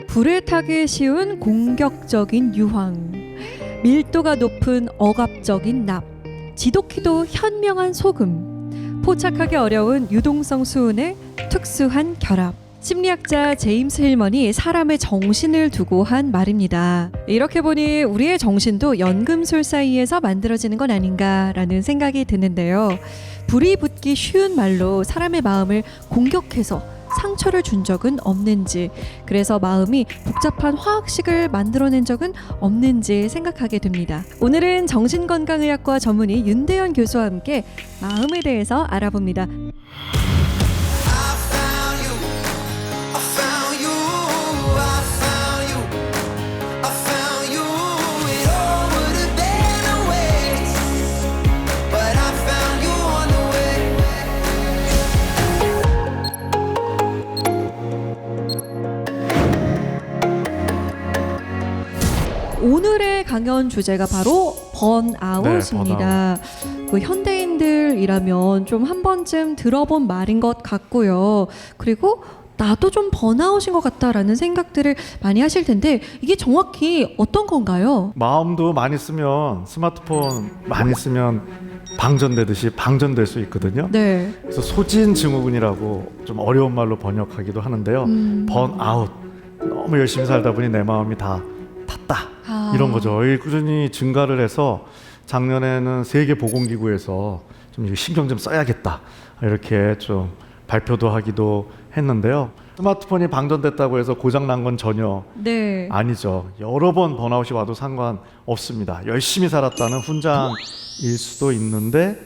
불에 타기 쉬운 공격적인 유황, 밀도가 높은 억압적인 납, 지독히도 현명한 소금, 포착하기 어려운 유동성 수은의 특수한 결합. 심리학자 제임스 힐먼이 사람의 정신을 두고 한 말입니다. 이렇게 보니 우리의 정신도 연금술 사이에서 만들어지는 건 아닌가라는 생각이 드는데요. 불이 붙기 쉬운 말로 사람의 마음을 공격해서 상처를 준 적은 없는지, 그래서 마음이 복잡한 화학식을 만들어낸 적은 없는지 생각하게 됩니다. 오늘은 정신건강의학과 전문의 윤대현 교수와 함께 마음에 대해서 알아봅니다. 오늘의 강연 주제가 바로 번아웃입니다. 그 현대인들이라면 좀 한 번쯤 들어본 말인 것 같고요. 그리고 나도 좀 번아웃인 것 같다라는 생각들을 많이 하실 텐데, 이게 정확히 어떤 건가요? 마음도 많이 쓰면, 스마트폰 많이 쓰면 방전되듯이 방전될 수 있거든요. 네. 그래서 소진 증후군이라고 좀 어려운 말로 번역하기도 하는데요. 번아웃, 너무 열심히 살다 보니 내 마음이 다 탔다, 이런 거죠. 꾸준히 증가를 해서 작년에는 세계보건기구에서 좀 신경 좀 써야겠다, 이렇게 좀 발표도 하기도 했는데요. 스마트폰이 방전됐다고 해서 고장난 건 전혀 아니죠. 여러 번 번아웃이 와도 상관없습니다. 열심히 살았다는 훈장일 수도 있는데,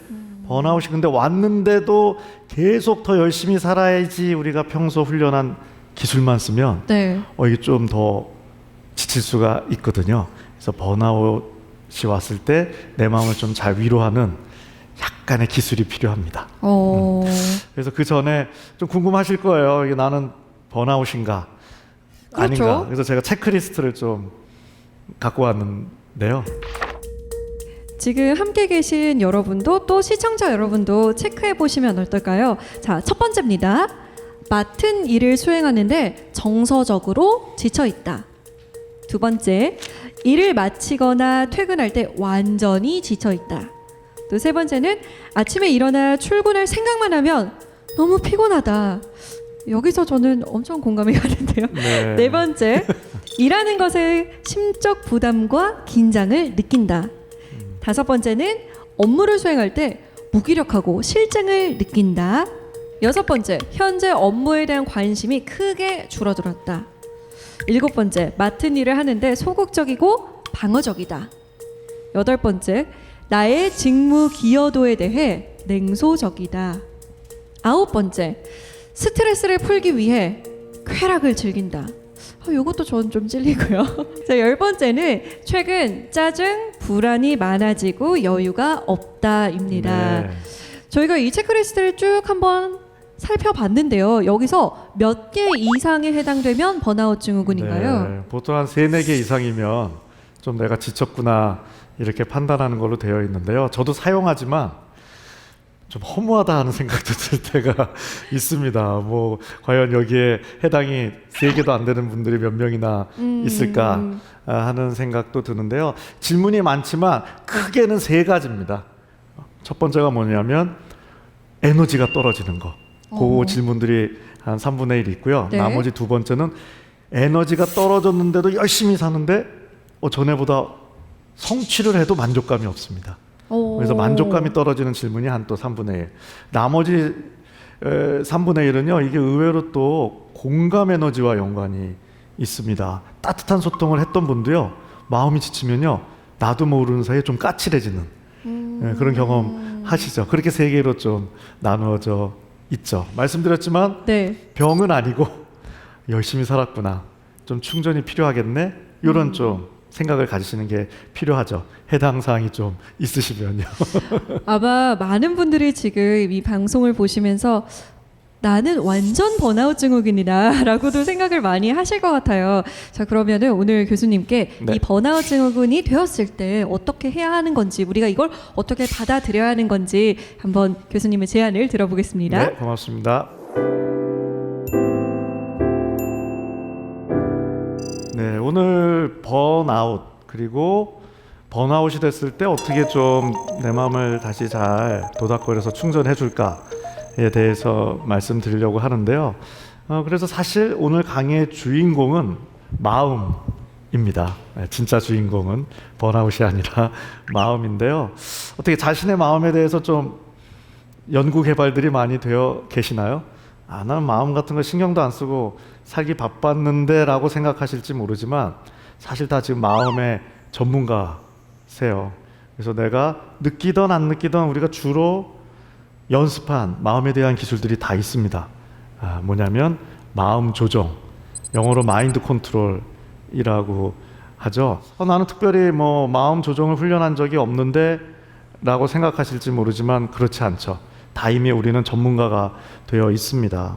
번아웃이 근데 왔는데도 계속 더 열심히 살아야지 우리가 평소 훈련한 기술만 쓰면 이게 좀 더 지칠 수가 있거든요. 그래서 번아웃이 왔을 때 내 마음을 좀 잘 위로하는 약간의 기술이 필요합니다. 그래서 그 전에 좀 궁금하실 거예요. 이게 나는 번아웃인가 아닌가. 그래서 제가 체크리스트를 좀 갖고 왔는데요. 지금 함께 계신 여러분도 또 시청자 여러분도 체크해 보시면 어떨까요? 자, 첫 번째입니다. 맡은 일을 수행하는데 정서적으로 지쳐 있다. 두 번째, 일을 마치거나 퇴근할 때 완전히 지쳐 있다. 또 세 번째는 아침에 일어나 출근할 생각만 하면 너무 피곤하다. 여기서 저는 엄청 공감이 가는데요. 네 번째, 일하는 것에 심적 부담과 긴장을 느낀다. 다섯 번째는 업무를 수행할 때 무기력하고 실증을 느낀다. 여섯 번째, 현재 업무에 대한 관심이 크게 줄어들었다. 일곱 번째, 맡은 일을 하는데 소극적이고 방어적이다. 여덟 번째, 나의 직무 기여도에 대해 냉소적이다. 아홉 번째, 스트레스를 풀기 위해 쾌락을 즐긴다. 이것도 저는 좀 찔리고요. 자, 열 번째는 최근 짜증, 불안이 많아지고 여유가 없다입니다. 저희가 이 체크리스트를 쭉 한번 살펴봤는데요. 여기서 몇 개 이상에 해당되면 번아웃 증후군인가요? 보통 한 3-4개 이상이면 좀 내가 지쳤구나, 이렇게 판단하는 걸로 되어 있는데요. 저도 사용하지만 좀 허무하다 하는 생각도 들 때가 있습니다. 뭐 과연 여기에 해당이 3개도 안 되는 분들이 몇 명이나 있을까 하는 생각도 드는데요. 질문이 많지만 크게는 3가지입니다. 첫 번째가 뭐냐면 에너지가 떨어지는 거. 그 질문들이 한 3분의 1 있고요. 나머지 두 번째는 에너지가 떨어졌는데도 열심히 사는데 전에보다 성취를 해도 만족감이 없습니다. 그래서 만족감이 떨어지는 질문이 한 또 3분의 1. 나머지 3분의 1은요, 이게 의외로 또 공감 에너지와 연관이 있습니다. 따뜻한 소통을 했던 분도요, 마음이 지치면요, 나도 모르는 사이에 좀 까칠해지는 그런 경험 하시죠. 그렇게 3개로 좀 나누어져 있죠. 말씀드렸지만 병은 아니고 열심히 살았구나, 좀 충전이 필요하겠네, 이런 좀 생각을 가지시는 게 필요하죠. 해당 사항이 좀 있으시면요. 아마 많은 분들이 지금 이 방송을 보시면서 나는 완전 번아웃 증후군이다 라고도 생각을 많이 하실 것 같아요. 자, 그러면은 오늘 교수님께 네. 이 번아웃 증후군이 되었을 때 어떻게 해야 하는 건지, 우리가 이걸 어떻게 받아들여야 하는 건지 한번 교수님의 제안을 들어보겠습니다. 네, 고맙습니다. 네, 오늘 번아웃, 그리고 번아웃이 됐을 때 어떻게 좀 내 마음을 다시 잘 도닥거려서 충전해 줄까에 대해서 말씀드리려고 하는데요. 그래서 사실 오늘 강의의 주인공은 마음입니다. 진짜 주인공은 번아웃이 아니라 마음인데요. 어떻게 자신의 마음에 대해서 좀 연구 개발들이 많이 되어 계시나요? 나는 마음 같은 거 신경도 안 쓰고 살기 바빴는데 라고 생각하실지 모르지만 사실 다 지금 마음의 전문가세요. 그래서 내가 느끼던 안 느끼던 우리가 주로 연습한 마음에 대한 기술들이 다 있습니다. 뭐냐면 마음 조정, 영어로 마인드 컨트롤이라고 하죠. 나는 특별히 뭐 마음 조정을 훈련한 적이 없는데 라고 생각하실지 모르지만 그렇지 않죠. 다 이미 우리는 전문가가 되어 있습니다.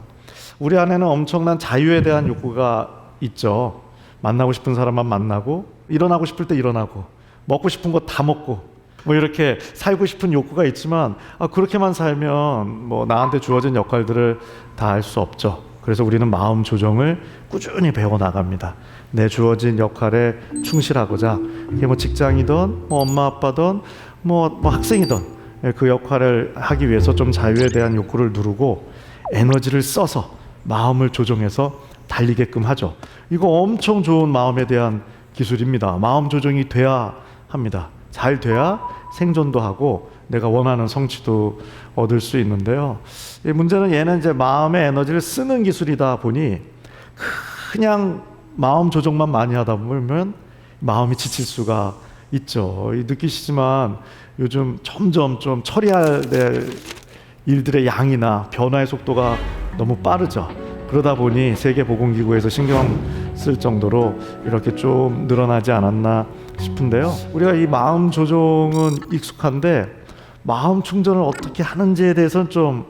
우리 안에는 엄청난 자유에 대한 욕구가 있죠. 만나고 싶은 사람만 만나고, 일어나고 싶을 때 일어나고, 먹고 싶은 거 다 먹고, 뭐 이렇게 살고 싶은 욕구가 있지만 그렇게만 살면 뭐 나한테 주어진 역할들을 다 할 수 없죠. 그래서 우리는 마음 조정을 꾸준히 배워 나갑니다. 내 주어진 역할에 충실하고자, 이게 뭐 직장이든 뭐 엄마 아빠든 뭐 학생이든 그 역할을 하기 위해서 좀 자유에 대한 욕구를 누르고 에너지를 써서 마음을 조정해서 달리게끔 하죠. 이거 엄청 좋은 마음에 대한 기술입니다. 마음 조정이 돼야 합니다. 잘 돼야 생존도 하고 내가 원하는 성취도 얻을 수 있는데요. 문제는 얘는 이제 마음의 에너지를 쓰는 기술이다 보니 그냥 마음 조정만 많이 하다 보면 마음이 지칠 수가 있죠. 느끼시지만 요즘 점점 좀 처리해야 될 일들의 양이나 변화의 속도가 너무 빠르죠. 그러다 보니 세계보건기구에서 신경 쓸 정도로 이렇게 좀 늘어나지 않았나 싶은데요. 우리가 이 마음 조정은 익숙한데 마음 충전을 어떻게 하는지에 대해서는 좀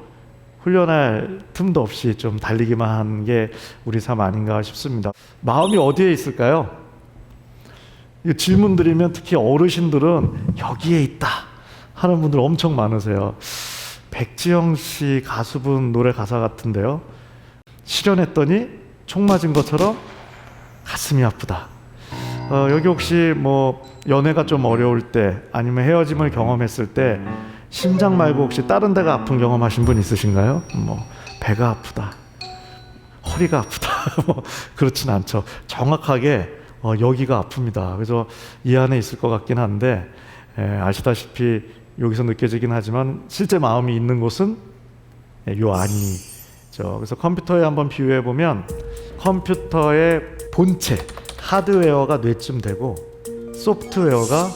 훈련할 틈도 없이 좀 달리기만 하는 게 우리 삶 아닌가 싶습니다. 마음이 어디에 있을까요? 이 질문 드리면 특히 어르신들은 여기에 있다 하는 분들 엄청 많으세요. 백지영 씨 가수분 노래 가사 같은데요. 실현했더니 총 맞은 것처럼 가슴이 아프다. 여기 혹시 뭐 연애가 좀 어려울 때 아니면 헤어짐을 경험했을 때 심장 말고 혹시 다른 데가 아픈 경험하신 분 있으신가요? 뭐 배가 아프다, 허리가 아프다 뭐 그렇진 않죠. 정확하게 여기가 아픕니다. 그래서 이 안에 있을 것 같긴 한데 아시다시피 여기서 느껴지긴 하지만 실제 마음이 있는 곳은 요 안이죠. 그래서 컴퓨터에 한번 비유해 보면 컴퓨터의 본체 하드웨어가 뇌쯤 되고 소프트웨어가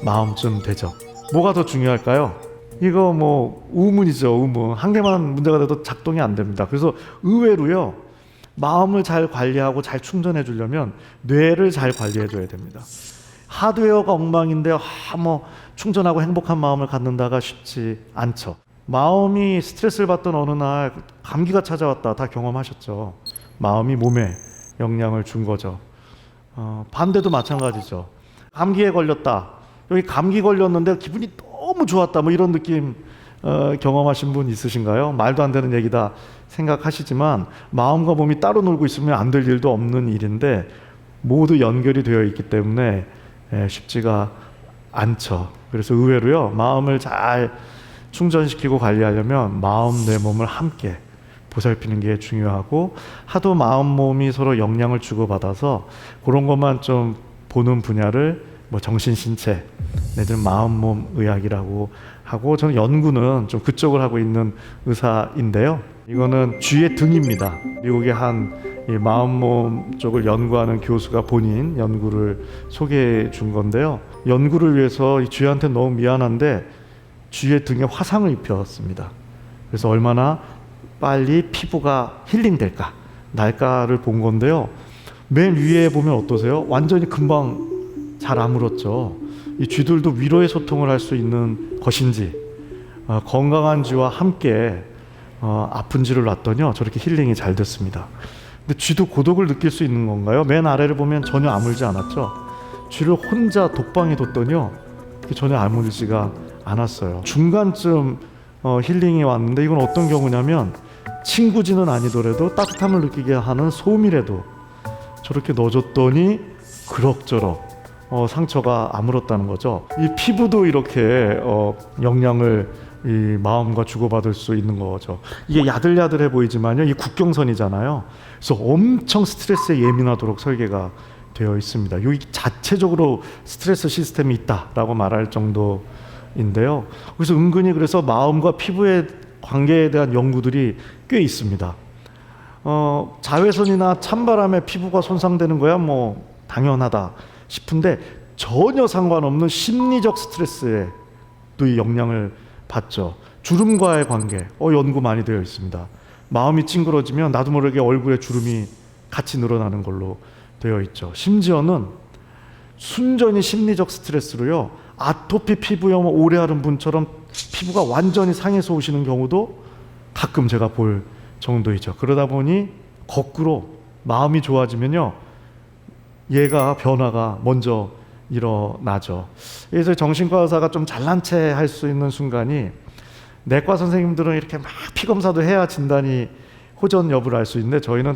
마음쯤 되죠. 뭐가 더 중요할까요? 이거 뭐 우문이죠. 우문. 한 개만 문제가 돼도 작동이 안 됩니다. 그래서 의외로요, 마음을 잘 관리하고 잘 충전해 주려면 뇌를 잘 관리해 줘야 됩니다. 하드웨어가 엉망인데 뭐 충전하고 행복한 마음을 갖는다가 쉽지 않죠. 마음이 스트레스를 받던 어느 날 감기가 찾아왔다. 다 경험하셨죠. 마음이 몸에 영향을 준 거죠. 반대도 마찬가지죠. 감기에 걸렸다. 여기 감기 걸렸는데 기분이 너무 좋았다. 뭐 이런 느낌 경험하신 분 있으신가요? 말도 안 되는 얘기다 생각하시지만 마음과 몸이 따로 놀고 있으면 안 될 일도 없는 일인데 모두 연결이 되어 있기 때문에 쉽지가 않죠. 그래서 의외로요, 마음을 잘 충전시키고 관리하려면 마음, 내 몸을 함께 보살피는 게 중요하고, 하도 마음, 몸이 서로 영향을 주고받아서 그런 것만 좀 보는 분야를 뭐 정신신체 내지는 마음, 몸 의학이라고 하고, 저는 연구는 좀 그쪽을 하고 있는 의사인데요. 이거는 쥐의 등입니다. 미국의 한 이 마음, 몸 쪽을 연구하는 교수가 본인 연구를 소개해 준 건데요. 연구를 위해서 이 쥐한테 너무 미안한데 쥐의 등에 화상을 입혔습니다. 그래서 얼마나 빨리 피부가 힐링될까, 날까를 본 건데요. 맨 위에 보면 어떠세요? 완전히 금방 잘 아물었죠. 이 쥐들도 위로의 소통을 할 수 있는 것인지 건강한 쥐와 함께 아픈지를 놨더니요 저렇게 힐링이 잘 됐습니다. 근데 쥐도 고독을 느낄 수 있는 건가요? 맨 아래를 보면 전혀 아물지 않았죠. 쥐를 혼자 독방에 뒀더니요 전혀 아물지가 않았어요. 중간쯤 힐링이 왔는데 이건 어떤 경우냐면 친구지는 아니더라도 따뜻함을 느끼게 하는 소음이라도 저렇게 넣어줬더니 그럭저럭 상처가 아물었다는 거죠. 이 피부도 이렇게 영향을 이 마음과 주고받을 수 있는 거죠. 이게 야들야들해 보이지만요, 이 국경선이잖아요. 그래서 엄청 스트레스에 예민하도록 설계가 되어 있습니다. 여기 자체적으로 스트레스 시스템이 있다라고 말할 정도인데요. 그래서 은근히 그래서 마음과 피부의 관계에 대한 연구들이 꽤 있습니다. 자외선이나 찬바람에 피부가 손상되는 거야 뭐 당연하다 싶은데 전혀 상관없는 심리적 스트레스에 또 이 영향을 받죠. 주름과의 관계 연구 많이 되어 있습니다. 마음이 찡그러지면 나도 모르게 얼굴에 주름이 같이 늘어나는 걸로 되어 있죠. 심지어는 순전히 심리적 스트레스로요 아토피 피부염 오래 앓은 분처럼 피부가 완전히 상해서 오시는 경우도 가끔 제가 볼 정도이죠. 그러다 보니 거꾸로 마음이 좋아지면요 얘가 변화가 먼저 일어나죠. 그래서 정신과 의사가 좀 잘난 체 할 수 있는 순간이 내과 선생님들은 이렇게 막 피검사도 해야 진단이 호전 여부를 알 수 있는데 저희는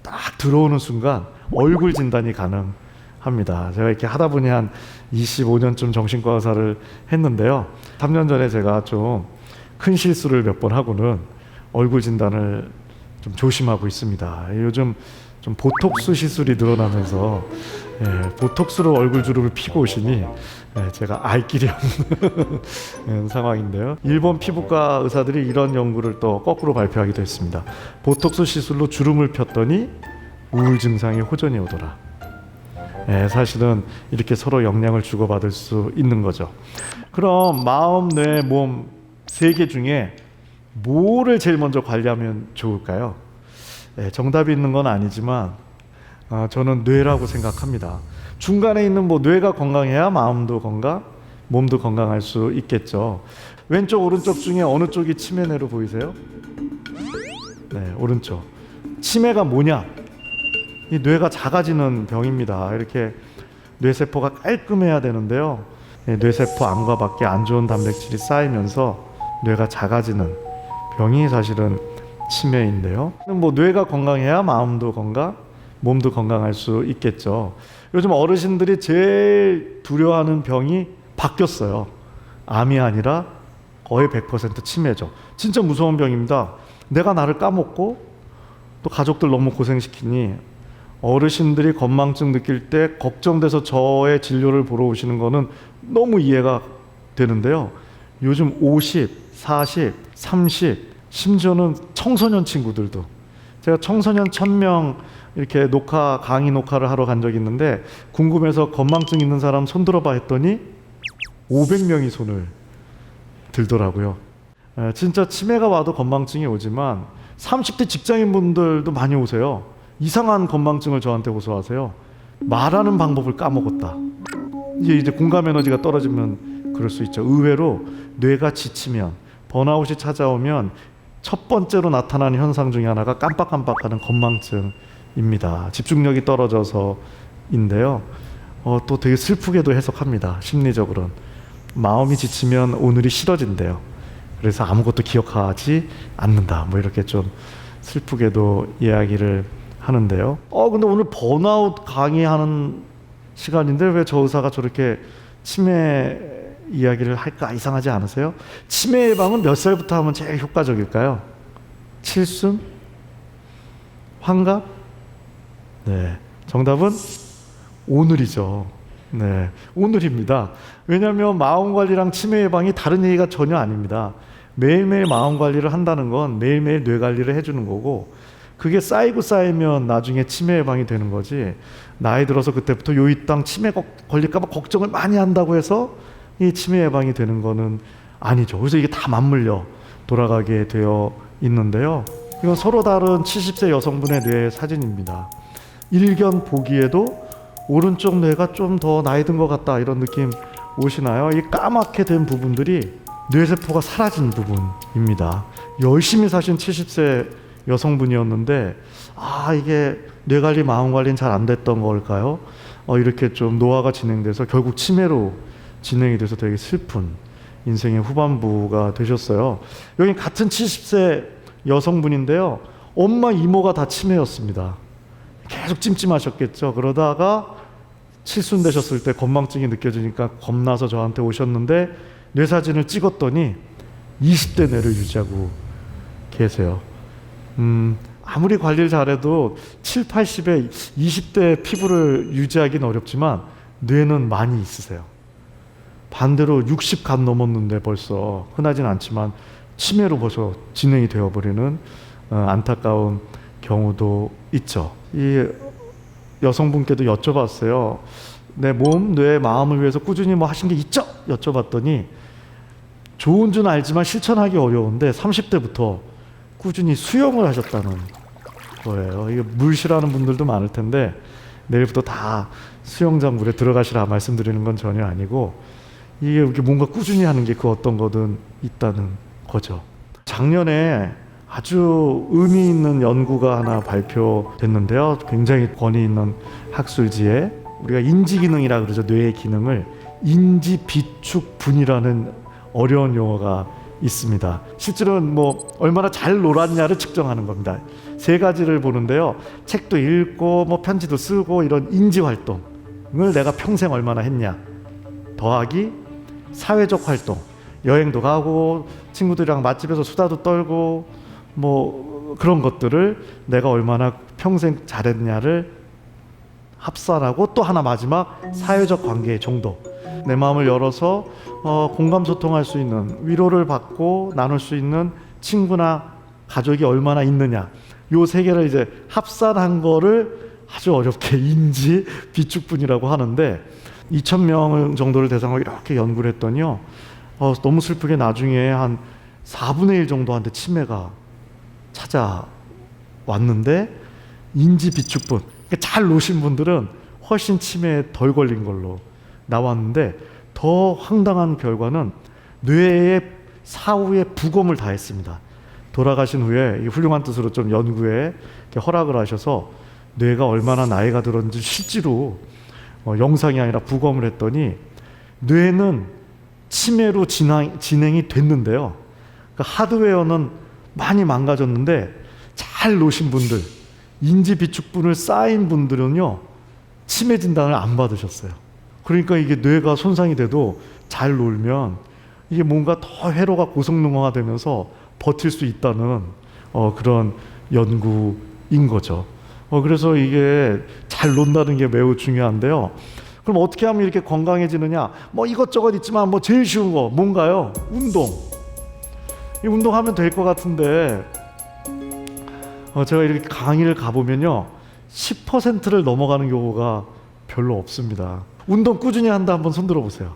딱 들어오는 순간 얼굴 진단이 가능합니다. 제가 이렇게 하다 보니 한 25년쯤 정신과 의사를 했는데요. 3년 전에 제가 좀 큰 실수를 몇 번 하고는 얼굴 진단을 좀 조심하고 있습니다. 요즘 좀 보톡스 시술이 늘어나면서 보톡스로 얼굴 주름을 피고 오시니 제가 알 길이 없는 상황인데요. 일본 피부과 의사들이 이런 연구를 또 거꾸로 발표하기도 했습니다. 보톡스 시술로 주름을 폈더니 우울 증상이 호전이 오더라. 사실은 이렇게 서로 영향을 주고받을 수 있는 거죠. 그럼 마음, 뇌, 몸 세 개 중에 뭐를 제일 먼저 관리하면 좋을까요? 정답이 있는 건 아니지만 저는 뇌라고 생각합니다. 중간에 있는 뭐 뇌가 건강해야 마음도 건강, 몸도 건강할 수 있겠죠. 왼쪽 오른쪽 중에 어느 쪽이 치매뇌로 보이세요? 네, 오른쪽. 치매가 뭐냐? 이 뇌가 작아지는 병입니다. 이렇게 뇌세포가 깔끔해야 되는데요. 뇌세포 안과 밖에 안 좋은 단백질이 쌓이면서 뇌가 작아지는 병이 사실은 치매인데요. 뭐 뇌가 건강해야 마음도 건강, 몸도 건강할 수 있겠죠. 요즘 어르신들이 제일 두려워하는 병이 바뀌었어요. 암이 아니라 거의 100% 치매죠. 진짜 무서운 병입니다. 내가 나를 까먹고 또 가족들 너무 고생시키니 어르신들이 건망증 느낄 때 걱정돼서 저의 진료를 보러 오시는 거는 너무 이해가 되는데요. 요즘 50, 40, 30 심지어는 청소년 친구들도 제가 청소년 1000명 이렇게 강의 녹화를 하러 간 적이 있는데 궁금해서 건망증 있는 사람 손 들어봐 했더니 500명이 손을 들더라고요. 진짜 치매가 와도 건망증이 오지만 30대 직장인분들도 많이 오세요. 이상한 건망증을 저한테 호소하세요. 말하는 방법을 까먹었다. 이제 공감 에너지가 떨어지면 그럴 수 있죠. 의외로 뇌가 지치면 번아웃이 찾아오면 첫 번째로 나타나는 현상 중에 하나가 깜빡깜빡하는 건망증입니다. 집중력이 떨어져서인데요. 또 되게 슬프게도 해석합니다. 심리적으로는 마음이 지치면 오늘이 싫어진대요. 그래서 아무것도 기억하지 않는다. 뭐 이렇게 좀 슬프게도 이야기를 하는데요. 근데 오늘 번아웃 강의하는 시간인데 왜 저 의사가 저렇게 치매 이야기를 할까 이상하지 않으세요? 치매 예방은 몇 살부터 하면 제일 효과적일까요? 칠순? 환갑? 네, 정답은 오늘이죠. 네, 오늘입니다. 왜냐하면 마음 관리랑 치매 예방이 다른 얘기가 전혀 아닙니다. 매일매일 마음 관리를 한다는 건 매일매일 뇌 관리를 해주는 거고 그게 쌓이면 나중에 치매 예방이 되는 거지 나이 들어서 그때부터 요이땅 치매 걸릴까 봐 걱정을 많이 한다고 해서 이 치매 예방이 되는 거는 아니죠. 그래서 이게 다 맞물려 돌아가게 되어 있는데요. 이건 서로 다른 70세 여성분의 뇌 사진입니다. 일견 보기에도 오른쪽 뇌가 좀 더 나이 든 것 같다 이런 느낌 오시나요? 이 까맣게 된 부분들이 뇌세포가 사라진 부분입니다. 열심히 사신 70세 여성분이었는데 이게 뇌관리, 마음관리는 잘 안 됐던 걸까요? 이렇게 좀 노화가 진행돼서 결국 치매로 진행이 돼서 되게 슬픈 인생의 후반부가 되셨어요. 여기 같은 70세 여성분인데요. 엄마, 이모가 다 치매였습니다. 계속 찜찜하셨겠죠. 그러다가 칠순되셨을 때 건망증이 느껴지니까 겁나서 저한테 오셨는데 뇌사진을 찍었더니 20대 뇌를 유지하고 계세요. 아무리 관리를 잘해도 7, 80에 20대 피부를 유지하기는 어렵지만 뇌는 많이 있으세요. 반대로 60 간 넘었는데 벌써 흔하진 않지만 치매로 벌써 진행이 되어버리는 안타까운 경우도 있죠. 이 여성분께도 여쭤봤어요. 내 몸, 뇌, 마음을 위해서 꾸준히 뭐 하신 게 있죠? 여쭤봤더니 좋은 줄 알지만 실천하기 어려운데 30대부터 꾸준히 수영을 하셨다는 거예요. 이게 물 싫어하는 분들도 많을 텐데 내일부터 다 수영장 물에 들어가시라 말씀드리는 건 전혀 아니고 이게 뭔가 꾸준히 하는 게 그 어떤 거든 있다는 거죠. 작년에 아주 의미 있는 연구가 하나 발표됐는데요. 굉장히 권위 있는 학술지에 우리가 인지기능이라 그러죠. 뇌의 기능을 인지비축분이라는 어려운 용어가 있습니다. 실제로는 뭐 얼마나 잘 놀았냐를 측정하는 겁니다. 3가지를 보는데요. 책도 읽고 뭐 편지도 쓰고 이런 인지활동을 내가 평생 얼마나 했냐 더하기 사회적 활동, 여행도 가고 친구들이랑 맛집에서 수다도 떨고 뭐 그런 것들을 내가 얼마나 평생 잘했냐를 합산하고 또 하나 마지막 사회적 관계의 정도, 내 마음을 열어서 공감 소통할 수 있는, 위로를 받고 나눌 수 있는 친구나 가족이 얼마나 있느냐, 요 3개를 이제 합산한 거를 아주 어렵게 인지 비축분이라고 하는데 2,000명 정도를 대상으로 이렇게 연구를 했더니요, 너무 슬프게 나중에 한 4분의 1 정도한테 치매가 찾아왔는데 인지 비축분, 그러니까 잘 노신 분들은 훨씬 치매에 덜 걸린 걸로 나왔는데 더 황당한 결과는 뇌에 사후에 부검을 다 했습니다. 돌아가신 후에 훌륭한 뜻으로 좀 연구에 허락을 하셔서 뇌가 얼마나 나이가 들었는지 실제로 영상이 아니라 부검을 했더니 뇌는 치매로 진행이 됐는데요. 그러니까 하드웨어는 많이 망가졌는데 잘 노신 분들, 인지비축분을 쌓인 분들은요 치매 진단을 안 받으셨어요. 그러니까 이게 뇌가 손상이 돼도 잘 놀면 이게 뭔가 더 회로가 고성능화가 되면서 버틸 수 있다는 그런 연구인 거죠. 그래서 이게 잘 논다는 게 매우 중요한데요. 그럼 어떻게 하면 이렇게 건강해지느냐? 뭐 이것저것 있지만 뭐 제일 쉬운 거 뭔가요? 운동. 이 운동하면 될 것 같은데 제가 이렇게 강의를 가보면요 10%를 넘어가는 경우가 별로 없습니다. 운동 꾸준히 한다 한번 손 들어보세요.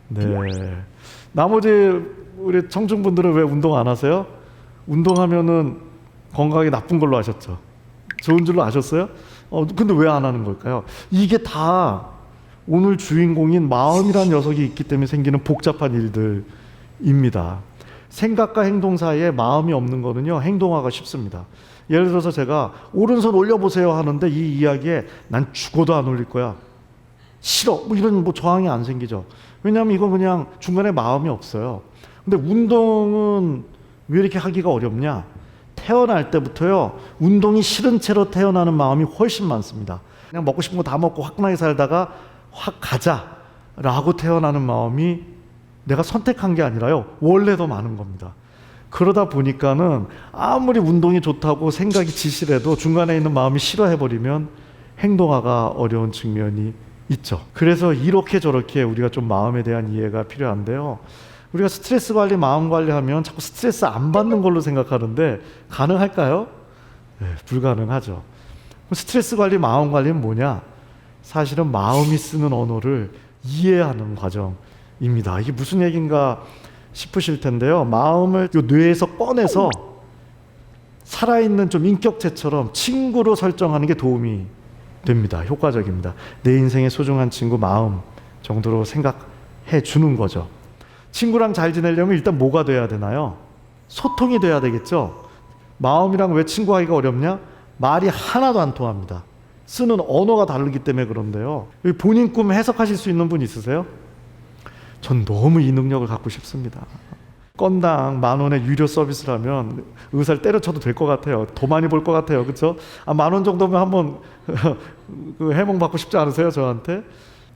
네. 나머지 우리 청중분들은 왜 운동 안 하세요? 운동하면은 건강에 나쁜 걸로 아셨죠? 좋은 줄로 아셨어요? 근데 왜 안 하는 걸까요? 이게 다 오늘 주인공인 마음이란 녀석이 있기 때문에 생기는 복잡한 일들입니다. 생각과 행동 사이에 마음이 없는 거는요 행동하기가 쉽습니다. 예를 들어서 제가 오른손 올려보세요 하는데 이 이야기에 난 죽어도 안 올릴 거야, 싫어, 뭐 이런 저항이 안 생기죠. 왜냐하면 이건 그냥 중간에 마음이 없어요. 근데 운동은 왜 이렇게 하기가 어렵냐? 태어날 때부터요 운동이 싫은 채로 태어나는 마음이 훨씬 많습니다. 그냥 먹고 싶은 거 다 먹고 화끈하게 살다가 확 가자라고 태어나는 마음이 내가 선택한 게 아니라요 원래 더 많은 겁니다. 그러다 보니까는 아무리 운동이 좋다고 생각이 지시래도 중간에 있는 마음이 싫어해버리면 행동하기가 어려운 측면이 있죠. 그래서 이렇게 저렇게 우리가 좀 마음에 대한 이해가 필요한데요. 우리가 스트레스 관리, 마음 관리하면 자꾸 스트레스 안 받는 걸로 생각하는데 가능할까요? 네, 불가능하죠. 스트레스 관리, 마음 관리는 뭐냐? 사실은 마음이 쓰는 언어를 이해하는 과정입니다. 이게 무슨 얘기인가 싶으실 텐데요. 마음을 요 뇌에서 꺼내서 살아있는 좀 인격체처럼 친구로 설정하는 게 도움이 됩니다. 효과적입니다. 내 인생의 소중한 친구 마음 정도로 생각하시면 주는 거죠. 친구랑 잘 지내려면 일단 뭐가 돼야 되나요? 소통이 돼야 되겠죠. 마음이랑 왜 친구하기가 어렵냐? 말이 하나도 안 통합니다. 쓰는 언어가 다르기 때문에 그런데요. 본인 꿈 해석하실 수 있는 분 있으세요? 전 너무 이 능력을 갖고 싶습니다. 건당 10,000원의 유료 서비스라면 의사를 때려쳐도 될 것 같아요. 더 많이 벌 것 같아요. 그렇죠? 10,000원 정도면 한번 그 해몽 받고 싶지 않으세요? 저한테?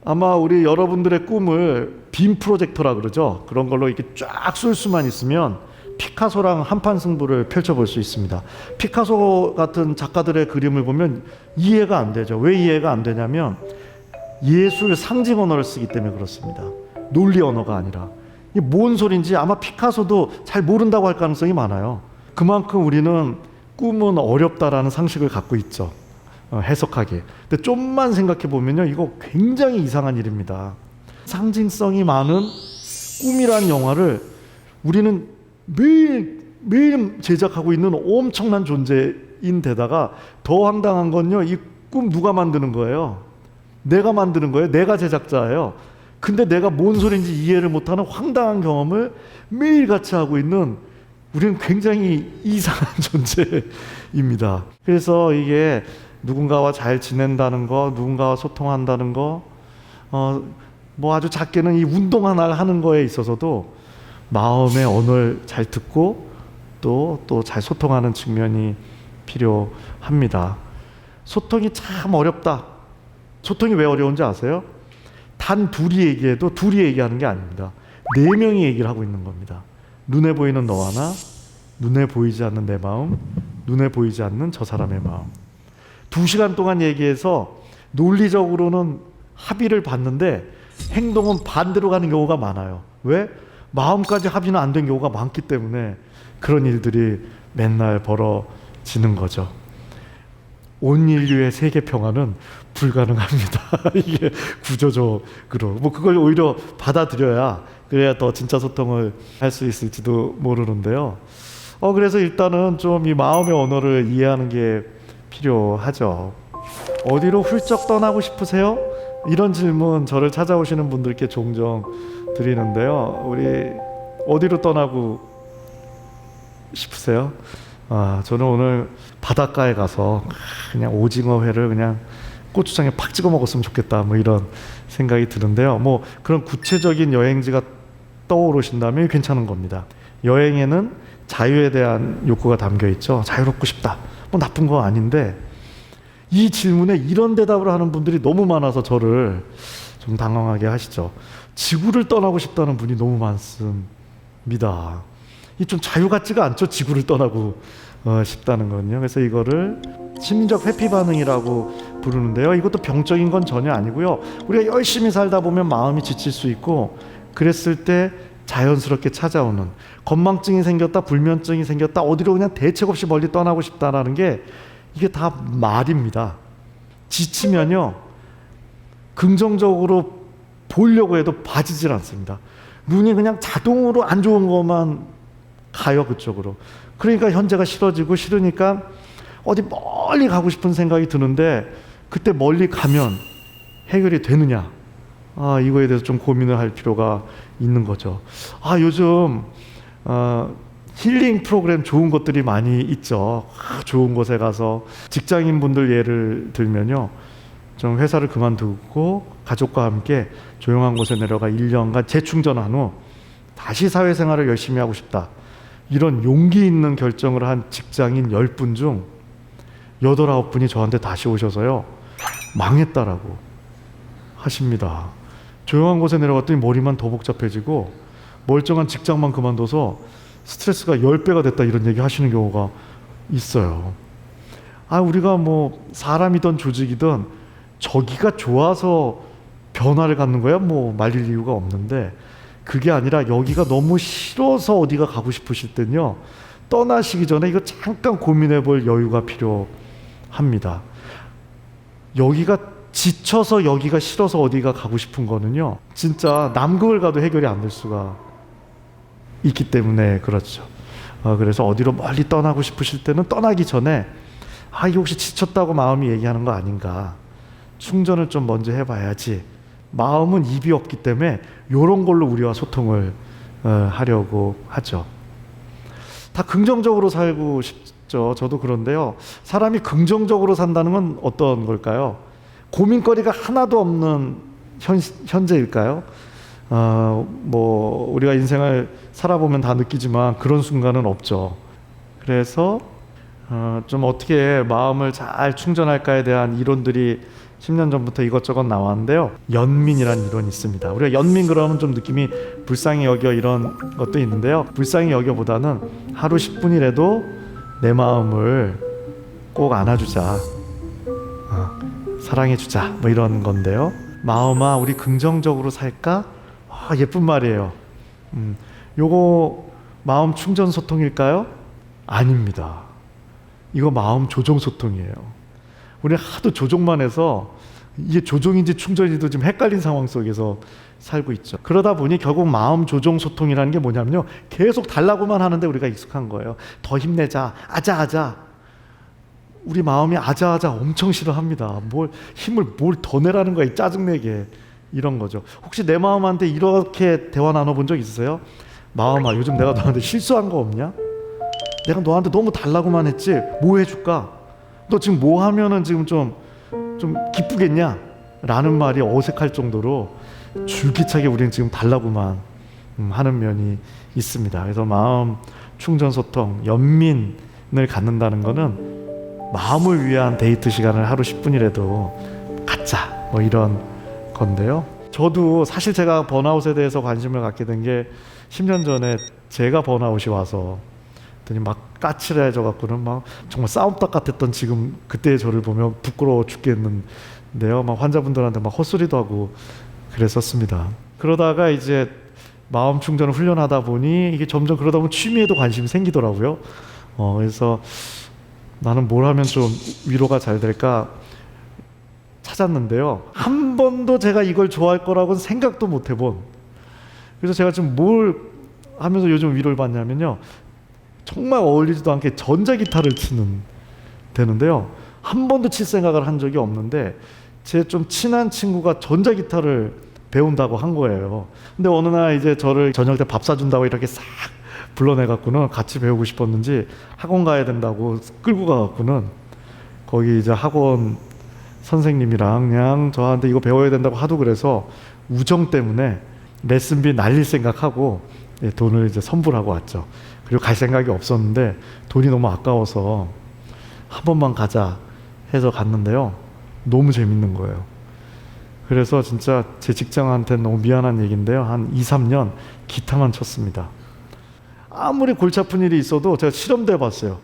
아마 우리 여러분들의 꿈을 빔 프로젝터라 그러죠. 그런 걸로 이렇게 쫙 쏠 수만 있으면 피카소랑 한판 승부를 펼쳐볼 수 있습니다. 피카소 같은 작가들의 그림을 보면 이해가 안 되죠. 왜 이해가 안 되냐면 예술 상징 언어를 쓰기 때문에 그렇습니다. 논리 언어가 아니라. 이게 뭔 소린지 아마 피카소도 잘 모른다고 할 가능성이 많아요. 그만큼 우리는 꿈은 어렵다라는 상식을 갖고 있죠. 해석하기. 근데 좀만 생각해 보면요, 이거 굉장히 이상한 일입니다. 상징성이 많은 꿈이란 영화를 우리는 매일 제작하고 있는 엄청난 존재인 데다가 더 황당한 건요, 이 꿈 누가 만드는 거예요? 내가 만드는 거예요. 내가 제작자예요. 근데 내가 뭔 소린지 이해를 못하는 황당한 경험을 매일 같이 하고 있는, 우리는 굉장히 이상한 존재입니다. 그래서 이게 누군가와 잘 지낸다는 거, 누군가와 소통한다는 거, 뭐 아주 작게는 이 운동 하나를 하는 거에 있어서도 마음의 언어를 잘 듣고 또 잘 소통하는 측면이 필요합니다. 소통이 참 어렵다. 소통이 왜 어려운지 아세요? 단 둘이 얘기해도 둘이 얘기하는 게 아닙니다. 4명이 얘기를 하고 있는 겁니다. 눈에 보이는 너와 나, 눈에 보이지 않는 내 마음, 눈에 보이지 않는 저 사람의 마음. 2시간 동안 얘기해서 논리적으로는 합의를 봤는데 행동은 반대로 가는 경우가 많아요. 왜? 마음까지 합의는 안 된 경우가 많기 때문에 그런 일들이 맨날 벌어지는 거죠. 온 인류의 세계 평화는 불가능합니다. 이게 구조적으로. 뭐 그걸 오히려 받아들여야, 그래야 더 진짜 소통을 할 수 있을지도 모르는데요. 그래서 일단은 좀 이 마음의 언어를 이해하는 게 필요하죠. 어디로 훌쩍 떠나고 싶으세요? 이런 질문 저를 찾아오시는 분들께 종종 드리는데요. 우리 어디로 떠나고 싶으세요? 저는 오늘 바닷가에 가서 그냥 오징어 회를 그냥 고추장에 팍 찍어 먹었으면 좋겠다, 뭐 이런 생각이 드는데요. 뭐 그런 구체적인 여행지가 떠오르신다면 괜찮은 겁니다. 여행에는 자유에 대한 욕구가 담겨 있죠. 자유롭고 싶다. 뭐 나쁜 거 아닌데 이 질문에 이런 대답을 하는 분들이 너무 많아서 저를 좀 당황하게 하시죠. 지구를 떠나고 싶다는 분이 너무 많습니다. 이 좀 자유 같지가 않죠. 지구를 떠나고 싶다는 건요. 그래서 이거를 심리적 회피 반응이라고 부르는데요. 이것도 병적인 건 전혀 아니고요. 우리가 열심히 살다 보면 마음이 지칠 수 있고, 그랬을 때 자연스럽게 찾아오는 건망증이 생겼다, 불면증이 생겼다, 어디로 그냥 대책 없이 멀리 떠나고 싶다라는 게, 이게 다 말입니다. 지치면요, 긍정적으로 보려고 해도 봐지질 않습니다. 눈이 그냥 자동으로 안 좋은 것만 가요, 그쪽으로. 그러니까 현재가 싫어지고, 싫으니까 어디 멀리 가고 싶은 생각이 드는데, 그때 멀리 가면 해결이 되느냐, 이거에 대해서 좀 고민을 할 필요가 있는 거죠. 요즘 힐링 프로그램 좋은 것들이 많이 있죠. 좋은 곳에 가서 직장인분들 예를 들면요, 좀 회사를 그만두고 가족과 함께 조용한 곳에 내려가 1년간 재충전한 후 다시 사회생활을 열심히 하고 싶다, 이런 용기 있는 결정을 한 직장인 10분 중 8, 9분이 저한테 다시 오셔서요, 망했다라고 하십니다. 조용한 곳에 내려갔더니 머리만 더 복잡해지고 멀쩡한 직장만 그만둬서 스트레스가 10배가 됐다, 이런 얘기 하시는 경우가 있어요. 우리가 뭐 사람이든 조직이든 저기가 좋아서 변화를 갖는 거야 뭐 말릴 이유가 없는데, 그게 아니라 여기가 너무 싫어서 어디가 가고 싶으실 땐요, 떠나시기 전에 이거 잠깐 고민해 볼 여유가 필요합니다. 여기가 지쳐서 여기가 싫어서 어디가 가고 싶은 거는요, 진짜 남극을 가도 해결이 안 될 수가 있기 때문에 그렇죠. 그래서 어디로 멀리 떠나고 싶으실 때는 떠나기 전에 이게 혹시 지쳤다고 마음이 얘기하는 거 아닌가, 충전을 좀 먼저 해봐야지, 마음은 입이 없기 때문에 이런 걸로 우리와 소통을 하려고 하죠. 다 긍정적으로 살고 싶죠. 저도 그런데요. 사람이 긍정적으로 산다는 건 어떤 걸까요? 고민거리가 하나도 없는 현재일까요? 뭐 우리가 인생을 살아보면 다 느끼지만 그런 순간은 없죠. 그래서 좀 어떻게 마음을 잘 충전할까에 대한 이론들이 10년 전부터 이것저것 나왔는데요. 연민이라는 이론이 있습니다. 우리가 연민 그러면 좀 느낌이 불쌍히 여겨 이런 것도 있는데요. 불쌍히 여겨보다는 하루 10분이라도 내 마음을 꼭 안아주자, 사랑해주자, 뭐 이런 건데요. 마음아, 우리 긍정적으로 살까? 예쁜 말이에요. 요거 마음 충전 소통일까요? 아닙니다. 이거 마음 조종 소통이에요. 우리 하도 조종만 해서 이게 조종인지 충전인지도 지금 헷갈린 상황 속에서 살고 있죠. 그러다 보니 결국 마음 조종 소통이라는 게 뭐냐면요, 계속 달라고만 하는데 우리가 익숙한 거예요. 더 힘내자, 아자아자. 우리 마음이 아자아자 엄청 싫어합니다. 힘을 더 내라는 거야, 이 짜증내게. 이런 거죠. 혹시 내 마음한테 이렇게 대화 나눠본 적 있으세요? 마음아, 요즘 내가 너한테 실수한 거 없냐? 내가 너한테 너무 달라고만 했지, 뭐 해줄까? 너 지금 뭐 하면은 지금 좀 기쁘겠냐? 라는 말이 어색할 정도로 줄기차게 우리는 지금 달라고만 하는 면이 있습니다. 그래서 마음 충전 소통, 연민을 갖는다는 거는 마음을 위한 데이트 시간을 하루 10분이라도 갖자, 뭐 이런 건데요. 저도 사실 제가 번아웃에 대해서 관심을 갖게 된 게 10년 전에 제가 번아웃이 와서 막 까칠해져 갖고는 막 정말 싸움닭 같았던 지금 그때의 저를 보면 부끄러워 죽겠는데요. 막 환자분들한테 막 헛소리도 하고 그랬었습니다. 그러다가 이제 마음 충전을 훈련하다 보니 이게 점점 그러다 보면 취미에도 관심이 생기더라고요. 그래서 나는 뭘 하면 좀 위로가 잘 될까 찾았는데요. 한 번도 제가 이걸 좋아할 거라고는 생각도 못 해본. 그래서 제가 지금 뭘 하면서 요즘 위로를 받냐면요. 정말 어울리지도 않게 전자기타를 되는데요. 한 번도 칠 생각을 한 적이 없는데 제 좀 친한 친구가 전자기타를 배운다고 한 거예요. 근데 어느 날 이제 저를 저녁 때 밥 사준다고 이렇게 싹 불러내갖고는 같이 배우고 싶었는지 학원 가야 된다고 끌고 가갖고는 거기 이제 학원 선생님이랑 그냥 저한테 이거 배워야 된다고 하도 그래서 우정 때문에 레슨비 날릴 생각하고 돈을 이제 선불하고 왔죠. 그리고 갈 생각이 없었는데 돈이 너무 아까워서 한 번만 가자 해서 갔는데요. 너무 재밌는 거예요. 그래서 진짜 제 직장한테는 너무 미안한 얘기인데요. 한 2, 3년 기타만 쳤습니다. 아무리 골치 아픈 일이 있어도 제가 실험도 해봤어요.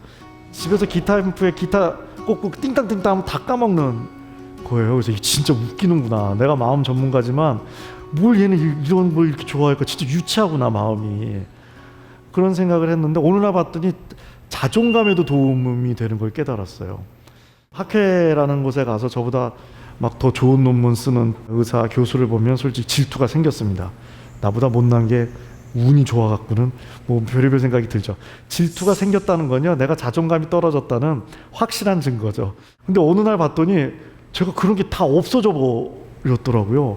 집에서 기타 앰프에 기타 꽂고 띵땅띵땅 하면 다 까먹는 거예요. 그래서 이게 진짜 웃기는구나. 내가 마음 전문가지만 뭘 얘는 이런 걸 이렇게 좋아할까? 진짜 유치하구나, 마음이. 그런 생각을 했는데 어느 날 봤더니 자존감에도 도움이 되는 걸 깨달았어요. 학회라는 곳에 가서 저보다 막 더 좋은 논문 쓰는 의사, 교수를 보면 솔직히 질투가 생겼습니다. 나보다 못난 게 운이 좋아갖고는 뭐 별의별 생각이 들죠. 질투가 생겼다는 건요, 내가 자존감이 떨어졌다는 확실한 증거죠. 근데 어느 날 봤더니 제가 그런 게 다 없어져 버렸더라고요.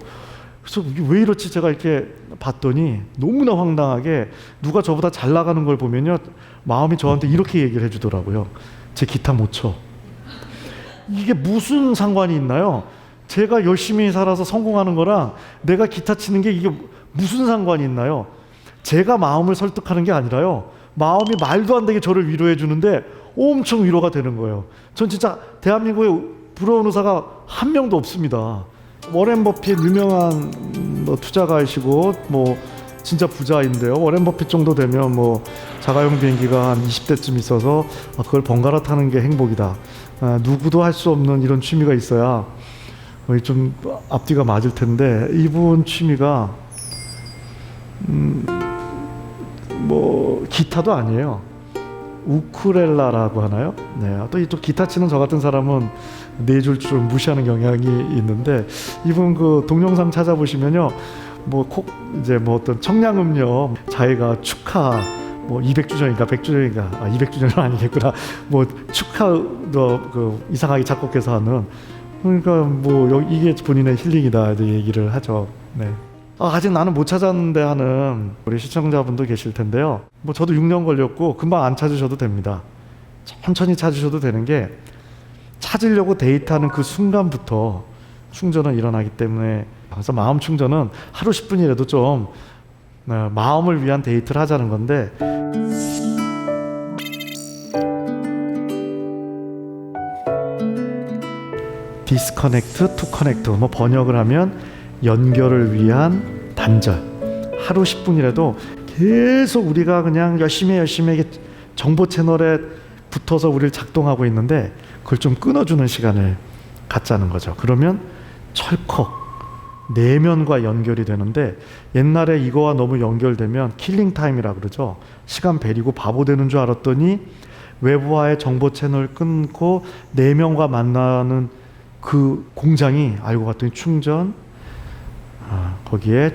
그래서 왜 이렇지 제가 이렇게 봤더니 너무나 황당하게 누가 저보다 잘 나가는 걸 보면요, 마음이 저한테 이렇게 얘기를 해주더라고요. 제 기타 못 쳐. 이게 무슨 상관이 있나요? 제가 열심히 살아서 성공하는 거랑 내가 기타 치는 게 이게 무슨 상관이 있나요? 제가 마음을 설득하는 게 아니라요, 마음이 말도 안 되게 저를 위로해 주는데 엄청 위로가 되는 거예요. 전 진짜 대한민국에 부러운 의사가 한 명도 없습니다. 워렌 버핏 유명한 투자가이시고 뭐 진짜 부자인데요. 워렌 버핏 정도 되면 뭐 자가용 비행기가 한 20대쯤 있어서 그걸 번갈아 타는 게 행복이다. 누구도 할 수 없는 이런 취미가 있어야 좀 앞뒤가 맞을 텐데, 이분 취미가 뭐 기타도 아니에요. 우쿨렐라라고 하나요? 네. 또 기타 치는 저 같은 사람은 네 줄 줄 무시하는 경향이 있는데, 이분 그 동영상 찾아보시면요, 이제 어떤 청량음료 자기가 축하 200주년인가 100주년인가 200주년은 아니겠구나, 축하 그 이상하게 작곡해서 하는 그러니까 뭐 이게 본인의 힐링이다 이렇게 얘기를 하죠. 네. 아직 나는 못 찾았는데 하는 우리 시청자분도 계실 텐데요. 뭐 저도 6년 걸렸고 금방 안 찾으셔도 됩니다. 천천히 찾으셔도 되는 게 찾으려고 데이트하는 그 순간부터 충전은 일어나기 때문에 그래서 마음 충전은 하루 10분이라도 좀 마음을 위한 데이트를 하자는 건데 디스커넥트 투 커넥트 뭐 번역을 하면 연결을 위한 단절. 하루 10분이라도 계속 우리가 그냥 열심히 정보 채널에 붙어서 우리를 작동하고 있는데 그걸 좀 끊어주는 시간을 갖자는 거죠. 그러면 철컥 내면과 연결이 되는데 옛날에 이거와 너무 연결되면 킬링 타임이라 그러죠. 시간 베리고 바보 되는 줄 알았더니 외부와의 정보 채널 끊고 내면과 만나는 그 공장이 알고 봤더니 충전, 거기에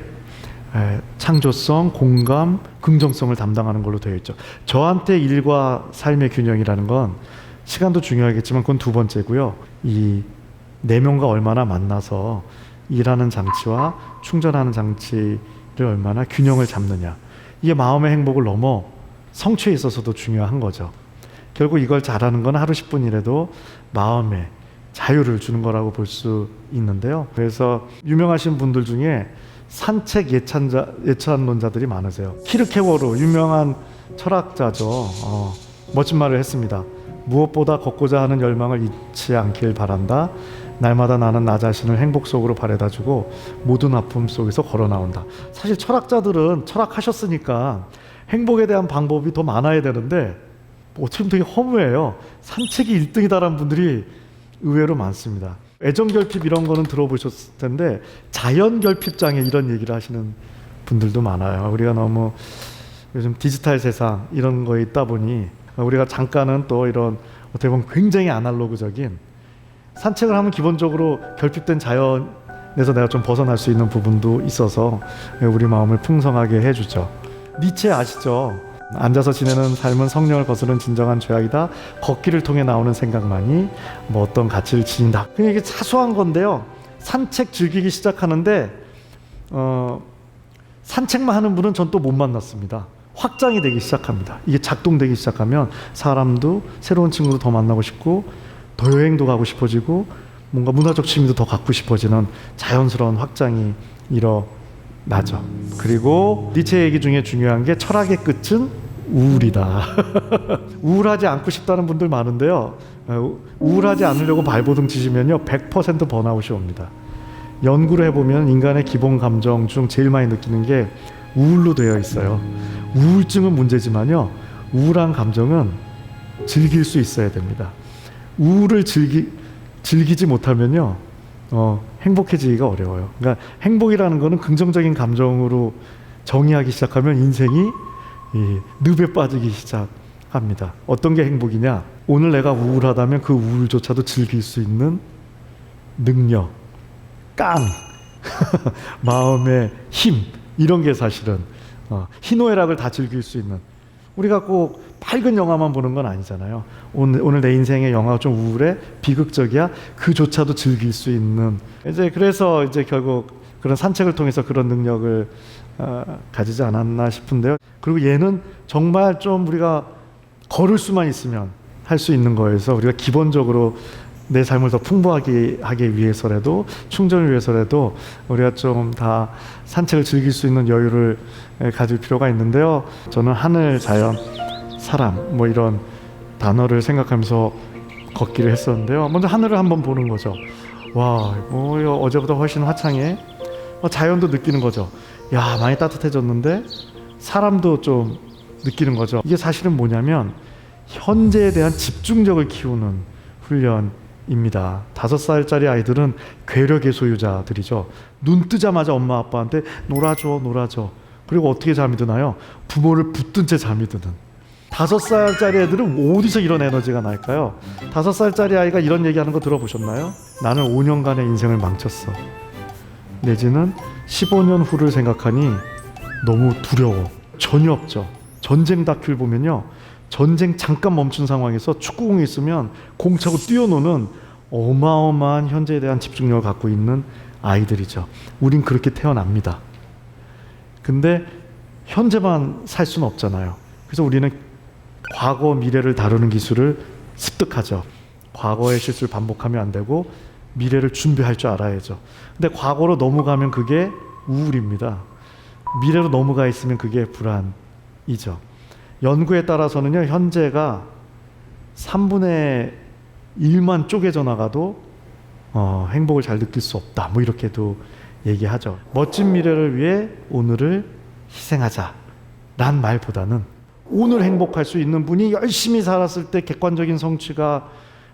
창조성, 공감, 긍정성을 담당하는 걸로 되어 있죠. 저한테 일과 삶의 균형이라는 건 시간도 중요하겠지만 그건 두 번째고요. 이 내면과 얼마나 만나서 일하는 장치와 충전하는 장치를 얼마나 균형을 잡느냐. 이게 마음의 행복을 넘어 성취에 있어서도 중요한 거죠. 결국 이걸 잘하는 건 하루 10분이라도 마음에 자유를 주는 거라고 볼 수 있는데요. 그래서 유명하신 분들 중에 산책 예찬론자들이 많으세요. 키르케고르 유명한 철학자죠. 멋진 말을 했습니다. 무엇보다 걷고자 하는 열망을 잊지 않길 바란다. 날마다 나는 나 자신을 행복 속으로 바래다주고 모든 아픔 속에서 걸어 나온다. 사실 철학자들은 철학하셨으니까 행복에 대한 방법이 더 많아야 되는데 어떻게 보면 되게 허무해요. 산책이 1등이다라는 분들이 의외로 많습니다. 애정결핍 이런 거는 들어보셨을 텐데 자연결핍장애 이런 얘기를 하시는 분들도 많아요. 우리가 너무 요즘 디지털 세상 이런 거에 있다 보니 우리가 잠깐은 또 이런 어떻게 보면 굉장히 아날로그적인 산책을 하면 기본적으로 결핍된 자연에서 내가 좀 벗어날 수 있는 부분도 있어서 우리 마음을 풍성하게 해주죠. 니체 아시죠? 앉아서 지내는 삶은 성령을 거스른 진정한 죄악이다. 걷기를 통해 나오는 생각만이 뭐 어떤 가치를 지닌다. 그냥 이게 사소한 건데요. 산책 즐기기 시작하는데 산책만 하는 분은 전 또 못 만났습니다. 확장이 되기 시작합니다. 이게 작동되기 시작하면 사람도 새로운 친구도 더 만나고 싶고 더 여행도 가고 싶어지고 뭔가 문화적 취미도 더 갖고 싶어지는 자연스러운 확장이 일어나죠. 그리고 니체 얘기 중에 중요한 게 철학의 끝은 우울이다. 우울하지 않고 싶다는 분들 많은데요. 우울하지 않으려고 발버둥 치시면요 100% 번아웃이 옵니다. 연구를 해보면 인간의 기본 감정 중 제일 많이 느끼는 게 우울로 되어 있어요. 우울증은 문제지만요 우울한 감정은 즐길 수 있어야 됩니다. 우울을 즐기지 못하면요 행복해지기가 어려워요. 그러니까 행복이라는 거는 긍정적인 감정으로 정의하기 시작하면 인생이 늪에 빠지기 시작합니다. 어떤 게 행복이냐? 오늘 내가 우울하다면 그 우울조차도 즐길 수 있는 능력, 마음의 힘 이런 게 사실은 희노애락을 다 즐길 수 있는 우리가 꼭 밝은 영화만 보는 건 아니잖아요. 오늘 내 인생의 영화가 좀 우울해 비극적이야 그조차도 즐길 수 있는 그래서 결국 그런 산책을 통해서 그런 능력을 가지지 않았나 싶은데요. 그리고 얘는 정말 좀 우리가 걸을 수만 있으면 할 수 있는 거여서 우리가 기본적으로 내 삶을 더 풍부하게 하기 위해서라도 충전을 위해서라도 우리가 좀 다 산책을 즐길 수 있는 여유를 가질 필요가 있는데요. 저는 하늘, 자연, 사람 뭐 이런 단어를 생각하면서 걷기를 했었는데요. 먼저 하늘을 한번 보는 거죠. 와, 어제보다 훨씬 화창해. 자연도 느끼는 거죠. 야, 많이 따뜻해졌는데 사람도 좀 느끼는 거죠. 이게 사실은 뭐냐면 현재에 대한 집중력을 키우는 훈련입니다. 5살짜리 아이들은 괴력의 소유자들이죠. 눈 뜨자마자 엄마 아빠한테 놀아줘. 그리고 어떻게 잠이 드나요? 부모를 붙든 채 잠이 드는. 5살짜리 애들은 어디서 이런 에너지가 날까요? 5살짜리 아이가 이런 얘기하는 거 들어보셨나요? 나는 5년간의 인생을 망쳤어. 내지는 15년 후를 생각하니 너무 두려워. 전혀 없죠. 전쟁 다큐를 보면요 전쟁 잠깐 멈춘 상황에서 축구공이 있으면 공 차고 뛰어노는 어마어마한 현재에 대한 집중력을 갖고 있는 아이들이죠. 우린 그렇게 태어납니다. 근데 현재만 살 수는 없잖아요. 그래서 우리는 과거, 미래를 다루는 기술을 습득하죠. 과거의 실수를 반복하면 안 되고 미래를 준비할 줄 알아야죠. 근데 과거로 넘어가면 그게 우울입니다. 미래로 넘어가 있으면 그게 불안이죠. 연구에 따라서는요, 현재가 3분의 1만 쪼개져 나가도 행복을 잘 느낄 수 없다. 뭐 이렇게도 얘기하죠. 멋진 미래를 위해 오늘을 희생하자 란 말보다는 오늘 행복할 수 있는 분이 열심히 살았을 때 객관적인 성취가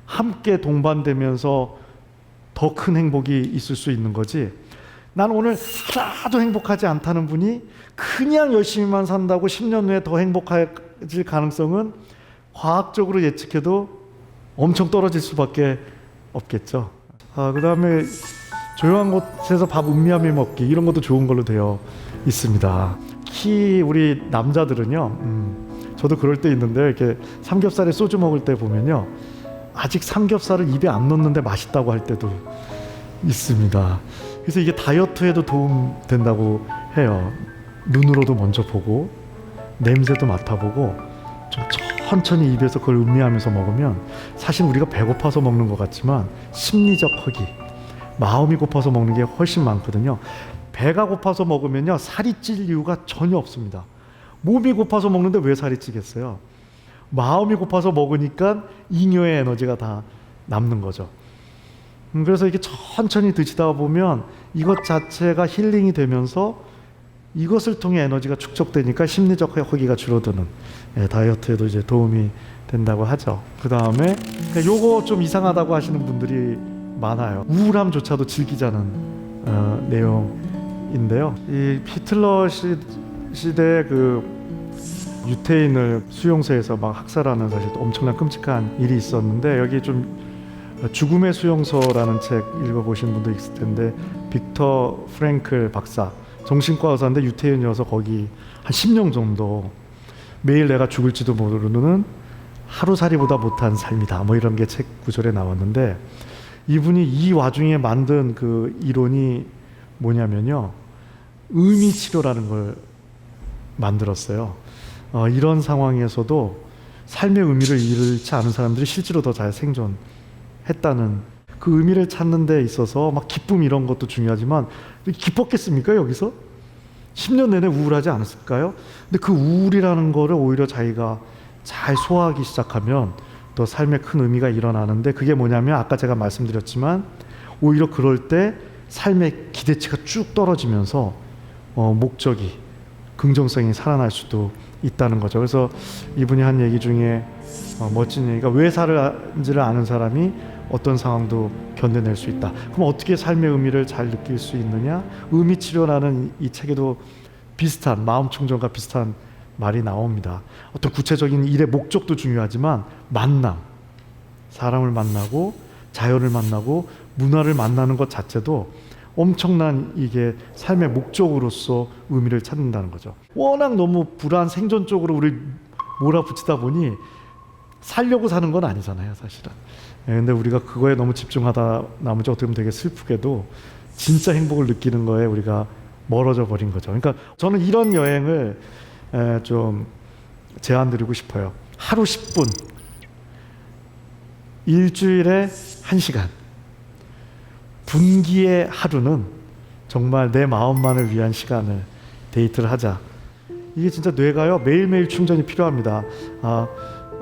함께 동반되면서 더 큰 행복이 있을 수 있는 거지, 난 오늘 하나도 행복하지 않다는 분이 그냥 열심히만 산다고 10년 후에 더 행복해질 가능성은 과학적으로 예측해도 엄청 떨어질 수밖에 없겠죠. 그 다음에 조용한 곳에서 밥 음미하며 먹기, 이런 것도 좋은 걸로 되어 있습니다. 특히 우리 남자들은요, 저도 그럴 때 있는데, 이렇게 삼겹살에 소주 먹을 때 보면요, 아직 삼겹살을 입에 안 넣는데 맛있다고 할 때도 있습니다. 그래서 이게 다이어트에도 도움 된다고 해요. 눈으로도 먼저 보고 냄새도 맡아보고 좀 천천히 입에서 그걸 음미하면서 먹으면, 사실 우리가 배고파서 먹는 것 같지만 심리적 허기, 마음이 고파서 먹는 게 훨씬 많거든요. 배가 고파서 먹으면요, 살이 찔 이유가 전혀 없습니다. 몸이 고파서 먹는데 왜 살이 찌겠어요? 마음이 고파서 먹으니까 잉여의 에너지가 다 남는 거죠. 그래서 이렇게 천천히 드시다 보면 이것 자체가 힐링이 되면서 이것을 통해 에너지가 축적되니까 심리적 허기가 줄어드는, 다이어트에도 이제 도움이 된다고 하죠. 그 다음에 요거 좀 이상하다고 하시는 분들이 많아요. 우울함조차도 즐기자는 내용인데요. 이 히틀러 시대 그 유태인을 수용소에서 막 학살하는, 사실 엄청난 끔찍한 일이 있었는데, 여기 좀 죽음의 수용소라는 책 읽어보신 분도 있을 텐데, 빅터 프랭클 박사, 정신과 의사인데 유태인이어서 거기 한 10년 정도 매일 내가 죽을지도 모르는 하루살이보다 못한 삶이다, 뭐 이런 게 책 구절에 나왔는데, 이분이 이 와중에 만든 그 이론이 뭐냐면요, 의미치료라는 걸 만들었어요. 이런 상황에서도 삶의 의미를 잃지 않은 사람들이 실제로 더 잘 생존했다는, 그 의미를 찾는 데 있어서 막 기쁨 이런 것도 중요하지만, 기뻤겠습니까 여기서? 10년 내내 우울하지 않았을까요? 근데 그 우울이라는 거를 오히려 자기가 잘 소화하기 시작하면 더 삶에 큰 의미가 일어나는데, 그게 뭐냐면 아까 제가 말씀드렸지만 오히려 그럴 때 삶의 기대치가 쭉 떨어지면서 목적이, 긍정성이 살아날 수도 있다는 거죠. 그래서 이분이 한 얘기 중에 멋진 얘기가, 왜 살는지를 아는 사람이 어떤 상황도 견뎌낼 수 있다. 그럼 어떻게 삶의 의미를 잘 느낄 수 있느냐? 의미치료라는 이 책에도 비슷한, 마음 충전과 비슷한 말이 나옵니다. 어떤 구체적인 일의 목적도 중요하지만 만남, 사람을 만나고 자연을 만나고 문화를 만나는 것 자체도 엄청난 이게 삶의 목적으로서 의미를 찾는다는 거죠. 워낙 너무 불안, 생존 쪽으로 우리 몰아붙이다 보니 살려고 사는 건 아니잖아요, 사실은. 근데 우리가 그거에 너무 집중하다 나머지 어떻게 보면 되게 슬프게도 진짜 행복을 느끼는 거에 우리가 멀어져 버린 거죠. 그러니까 저는 이런 여행을 좀 제안 드리고 싶어요. 하루 10분, 일주일에 1시간, 분기의 하루는 정말 내 마음만을 위한 시간을 데이트를 하자. 이게 진짜 뇌가요, 매일매일 충전이 필요합니다.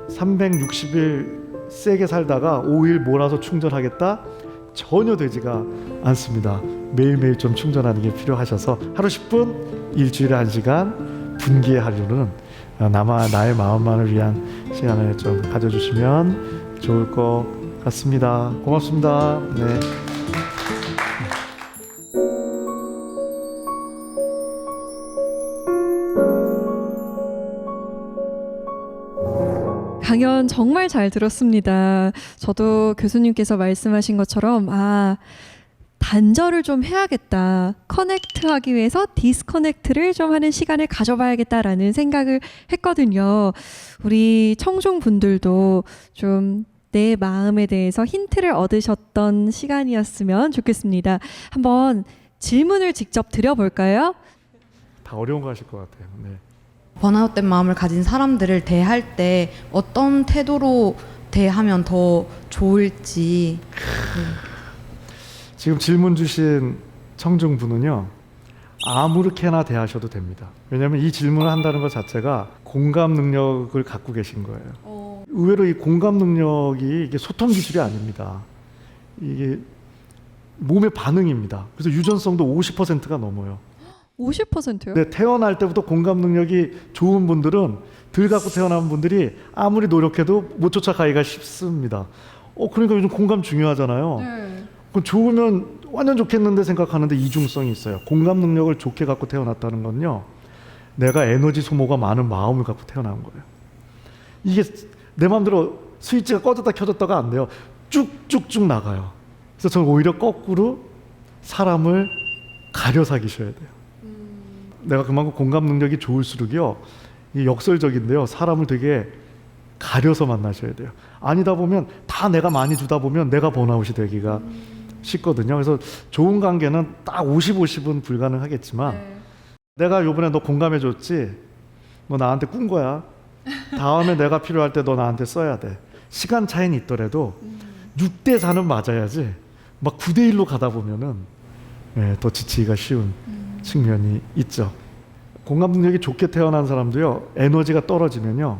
360일 세게 살다가 5일 몰아서 충전하겠다? 전혀 되지가 않습니다. 매일매일 좀 충전하는 게 필요하셔서 하루 10분, 일주일에 1시간, 분기의 하루는 나의 마음만을 위한 시간을 좀 가져주시면 좋을 것 같습니다. 고맙습니다. 네. 강연 정말 잘 들었습니다. 저도 교수님께서 말씀하신 것처럼 단절을 좀 해야겠다. 커넥트하기 위해서 디스커넥트를 좀 하는 시간을 가져봐야겠다라는 생각을 했거든요. 우리 청중분들도 좀 내 마음에 대해서 힌트를 얻으셨던 시간이었으면 좋겠습니다. 한번 질문을 직접 드려볼까요? 다 어려운 거 하실 것 같아요. 네. 번아웃된 마음을 가진 사람들을 대할 때 어떤 태도로 대하면 더 좋을지. 지금 질문 주신 청중분은요, 아무렇게나 대하셔도 됩니다. 왜냐하면 이 질문을 한다는 것 자체가 공감 능력을 갖고 계신 거예요. 의외로 이 공감 능력이 이게 소통 기술이 아닙니다. 이게 몸의 반응입니다. 그래서 유전성도 50%가 넘어요. 50%요? 네, 태어날 때부터 공감 능력이 좋은 분들은 덜 갖고 태어난 분들이 아무리 노력해도 못 쫓아가기가 쉽습니다. 그러니까 요즘 공감 중요하잖아요. 네. 그럼 좋으면 완전 좋겠는데 생각하는데 이중성이 있어요. 공감 능력을 좋게 갖고 태어났다는 건요, 내가 에너지 소모가 많은 마음을 갖고 태어난 거예요. 이게 내 마음대로 스위치가 꺼졌다 켜졌다가 안 돼요. 쭉쭉쭉 나가요. 그래서 저는 오히려 거꾸로 사람을 가려 사귀셔야 돼요. 내가 그만큼 공감 능력이 좋을수록요, 이게 역설적인데요, 사람을 되게 가려서 만나셔야 돼요. 아니다 보면 다 내가 많이 주다 보면 내가 번아웃이 되기가 쉽거든요. 그래서 좋은 관계는 딱 50-50은 불가능하겠지만, 내가 요번에 너 공감해 줬지? 너 나한테 꾼 거야. 다음에 내가 필요할 때 너 나한테 써야 돼. 시간 차이는 있더라도 6대4는 맞아야지 막 9대1로 가다 보면은 더 지치기가 쉬운 측면이 있죠. 공감 능력이 좋게 태어난 사람도요, 에너지가 떨어지면요,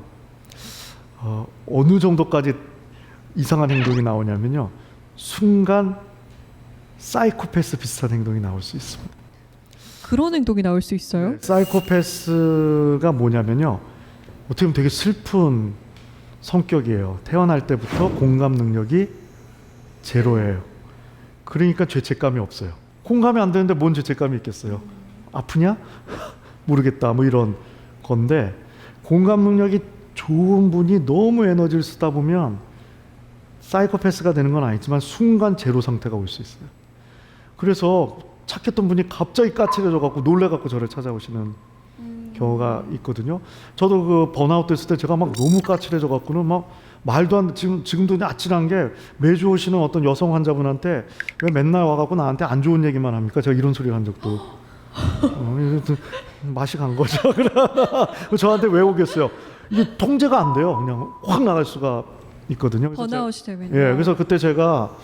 어느 정도까지 이상한 행동이 나오냐면요, 순간 사이코패스 비슷한 행동이 나올 수 있습니다. 그런 행동이 나올 수 있어요? 사이코패스가 뭐냐면요, 어떻게 보면 되게 슬픈 성격이에요. 태어날 때부터 공감 능력이 제로예요. 그러니까 죄책감이 없어요. 공감이 안 되는데 뭔 죄책감이 있겠어요? 아프냐? 모르겠다, 뭐 이런 건데, 공감 능력이 좋은 분이 너무 에너지를 쓰다 보면 사이코패스가 되는 건 아니지만 순간 제로 상태가 올 수 있어요. 그래서 착했던 분이 갑자기 까칠해져 갖고 놀래 갖고 저를 찾아오시는 경우가 있거든요. 저도 그 번아웃 됐을 때 제가 막 너무 까칠해져 갖고는 막 말도 안, 지금도 아찔한 게, 매주 오시는 어떤 여성 환자분한테 왜 맨날 와갖고 나한테 안 좋은 얘기만 합니까? 제가 이런 소리를 한 적도 맛이 간 거죠. 저한테 왜 오겠어요? 이게 통제가 안 돼요. 그냥 확 나갈 수가 있거든요. 번아웃이 되면요. 예, 그래서 그때 제가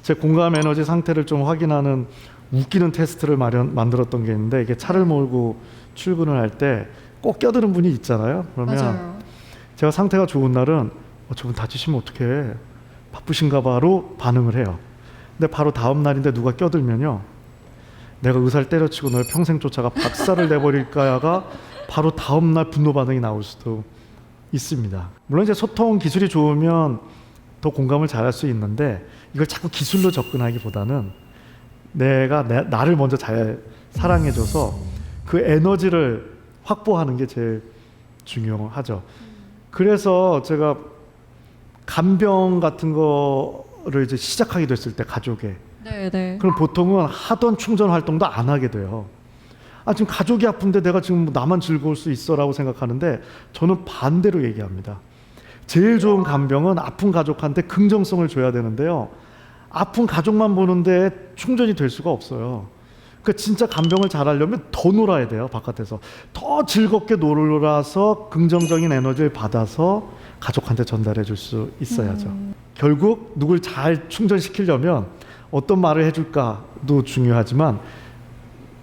제 공감 에너지 상태를 좀 확인하는 웃기는 테스트를 만들었던 게 있는데, 이게 차를 몰고 출근을 할 때 꼭 껴드는 분이 있잖아요. 그러면 맞아요. 제가 상태가 좋은 날은 저분 다치시면 어떡해, 바쁘신가 봐로 반응을 해요. 근데 바로 다음 날인데 누가 껴들면요, 내가 의사를 때려치고 널 평생 쫓아가 박살을 내버릴까야가 바로 다음 날 분노 반응이 나올 수도 있습니다. 물론 이제 소통 기술이 좋으면 더 공감을 잘할 수 있는데, 이걸 자꾸 기술로 접근하기보다는 내가 나를 먼저 잘 사랑해줘서 그 에너지를 확보하는 게 제일 중요하죠. 그래서 제가 간병 같은 거를 이제 시작하게 됐을 때, 가족에, 네. 그럼 보통은 하던 충전 활동도 안 하게 돼요. 지금 가족이 아픈데 내가 지금 나만 즐거울 수 있어라고 생각하는데, 저는 반대로 얘기합니다. 제일 좋은 간병은 아픈 가족한테 긍정성을 줘야 되는데요, 아픈 가족만 보는데 충전이 될 수가 없어요. 그러니까 진짜 간병을 잘하려면 더 놀아야 돼요. 바깥에서 더 즐겁게 놀아서 긍정적인 에너지를 받아서 가족한테 전달해 줄 수 있어야죠. 결국 누굴 잘 충전시키려면 어떤 말을 해줄까도 중요하지만,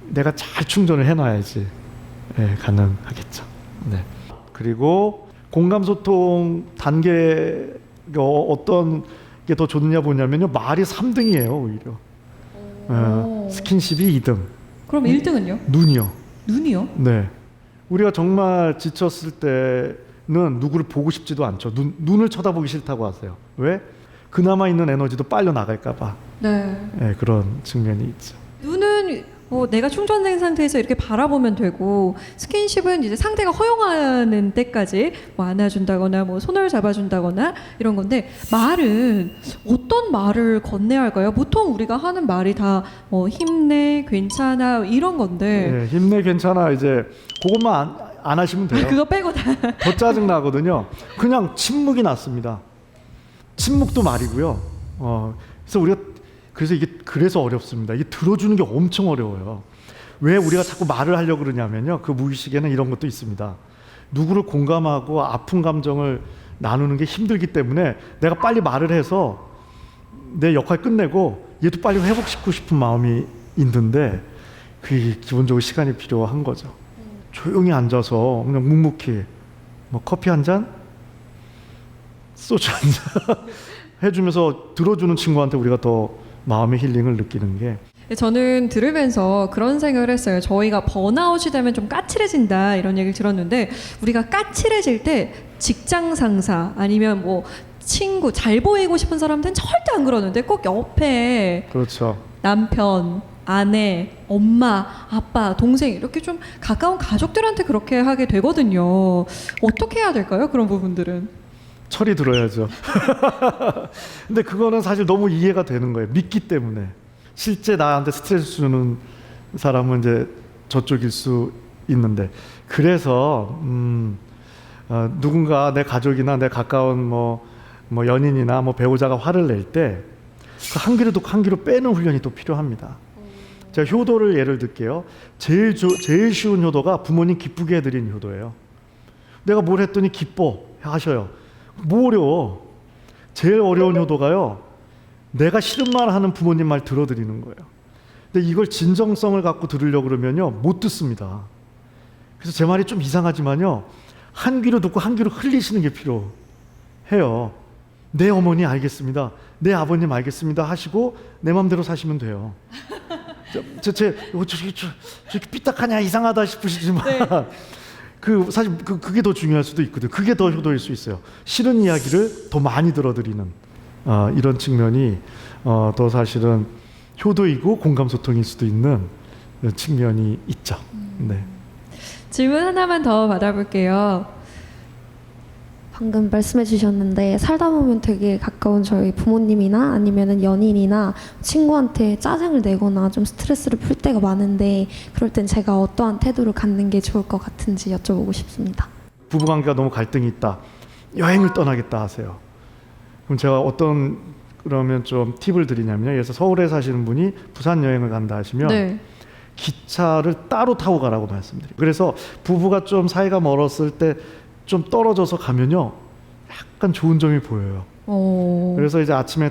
내가 잘 충전을 해놔야지 가능하겠죠. 네. 그리고 공감 소통 단계가 어떤 게 더 좋느냐 보냐면요, 말이 3등이에요 오히려. 스킨십이 2등. 그럼 1등은요? 눈이요. 눈이요? 네. 우리가 정말 지쳤을 때는 누구를 보고 싶지도 않죠. 눈을 쳐다보기 싫다고 하세요. 왜? 그나마 있는 에너지도 빨려 나갈까 봐. 네. 그런 측면이 있죠. 눈은 내가 충전된 상태에서 이렇게 바라보면 되고, 스킨십은 이제 상대가 허용하는 때까지 안아준다거나 손을 잡아준다거나 이런 건데, 말은 어떤 말을 건네야 할까요? 보통 우리가 하는 말이 다 힘내, 괜찮아 이런 건데. 힘내, 괜찮아, 이제 그것만 안 하시면 돼요. 그거 빼고 다. 더 짜증 나거든요. 그냥 침묵이 났습니다. 침묵도 말이고요. 그래서 이게 그래서 어렵습니다. 이게 들어주는 게 엄청 어려워요. 왜 우리가 자꾸 말을 하려고 그러냐면요. 그 무의식에는 이런 것도 있습니다. 누구를 공감하고 아픈 감정을 나누는 게 힘들기 때문에 내가 빨리 말을 해서 내 역할 끝내고 얘도 빨리 회복시키고 싶은 마음이 있는데 그게 기본적으로 시간이 필요한 거죠. 조용히 앉아서 그냥 묵묵히 뭐 커피 한 잔, 소주 한 잔 해주면서 들어주는 친구한테 우리가 더 마음의 힐링을 느끼는 게 저는 들으면서 그런 생각을 했어요. 저희가 번아웃이 되면 좀 까칠해진다 이런 얘기를 들었는데 우리가 까칠해질 때 직장 상사 아니면 뭐 친구 잘 보이고 싶은 사람들은 절대 안 그러는데 꼭 옆에 그렇죠. 남편, 아내, 엄마, 아빠, 동생 이렇게 좀 가까운 가족들한테 그렇게 하게 되거든요. 어떻게 해야 될까요? 그런 부분들은. 철이 들어야죠. 근데 그거는 사실 너무 이해가 되는 거예요. 믿기 때문에. 실제 나한테 스트레스 주는 사람은 이제 저쪽일 수 있는데 그래서 누군가 내 가족이나 내 가까운 뭐 연인이나 뭐 배우자가 화를 낼 때 그 한 귀로 듣고 한 귀로 빼는 훈련이 또 필요합니다. 제가 효도를 예를 들게요. 제일 쉬운 효도가 부모님 기쁘게 해드리는 효도예요. 내가 뭘 했더니 기뻐 하셔요. 뭐 어려워? 제일 어려운 효도가요. 내가 싫은 말 하는 부모님 말 들어드리는 거예요. 근데 이걸 진정성을 갖고 들으려고 그러면요 못 듣습니다. 그래서 제 말이 좀 이상하지만요 한 귀로 듣고 한 귀로 흘리시는 게 필요해요. 내 어머니 알겠습니다. 내 아버님 알겠습니다 하시고 내 맘대로 사시면 돼요. 저렇게 삐딱하냐 이상하다 싶으시지만 네. 사실 그게 더 중요할 수도 있거든요. 그게 더 효도일 수 있어요. 싫은 이야기를 더 많이 들어드리는 이런 측면이 더 사실은 효도이고 공감 소통일 수도 있는 측면이 있죠. 네. 질문 하나만 더 받아볼게요. 방금 말씀해 주셨는데 살다 보면 되게 가까운 저희 부모님이나 아니면은 연인이나 친구한테 짜증을 내거나 좀 스트레스를 풀 때가 많은데 그럴 땐 제가 어떠한 태도를 갖는 게 좋을 것 같은지 여쭤보고 싶습니다. 부부관계가 너무 갈등이 있다. 여행을 떠나겠다 하세요. 그럼 제가 그러면 좀 팁을 드리냐면요. 예를 들어서 서울에 사시는 분이 부산 여행을 간다 하시면 네. 기차를 따로 타고 가라고 말씀드려요. 그래서 부부가 좀 사이가 멀었을 때 좀 떨어져서 가면요 약간 좋은 점이 보여요. 그래서 이제 아침에